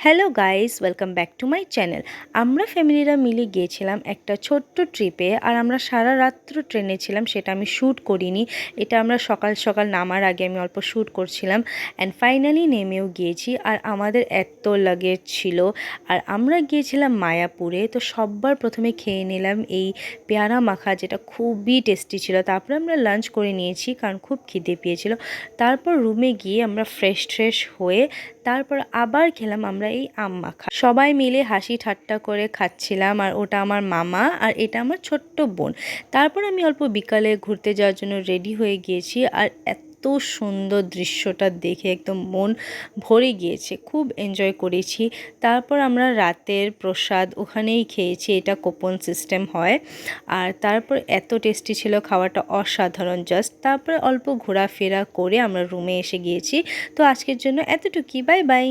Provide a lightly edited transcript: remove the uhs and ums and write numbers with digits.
Hello guys, welcome back to my channel. আমরা ফ্যামিলিরা মিলে গিয়েছিলাম একটা ছোট্ট ট্রিপে। আর আমরা সারা রাত্র ট্রেনে ছিলাম, সেটা আমি শ্যুট করিনি। এটা আমরা সকাল সকাল নামার আগে আমি অল্প শ্যুট করছিলাম। অ্যান্ড ফাইনালি নেমেও গিয়েছি। আর আমাদের এত লাগেজ ছিল। আর আমরা গিয়েছিলাম মায়াপুরে। তো সবার প্রথমে খেয়ে নিলাম এই পেয়ারা মাখা, যেটা খুবই টেস্টি ছিল। তারপরে আমরা লাঞ্চ করে নিয়েছি, কারণ খুব খিদে পেয়েছিল। তারপর রুমে গিয়ে আমরা ফ্রেশ হয়ে তারপর আবার খেলাম আমরা এই আম মাখা। সবাই মিলে হাসি ঠাট্টা করে খাচ্ছিলাম। আর ওটা আমার মামা, আর এটা আমার ছোট্ট বোন। তারপর আমি অল্প বিকালে ঘুরতে যাওয়ার জন্য রেডি হয়ে গিয়েছি। আর এত সুন্দর দৃশ্যটা দেখে একদম মন ভরে গিয়েছে, খুব এনজয় করেছি। তারপর আমরা রাতের প্রসাদ ওখানেই খেয়েছি, এটা কুপন সিস্টেম হয়। আর তারপর এত টেস্টি ছিল খাওয়াটা, অসাধারণ জাস্ট। তারপরে অল্প ঘোরাফেরা করে আমরা রুমে এসে গিয়েছি। তো আজকের জন্য এতটুকুই, বাই বাই।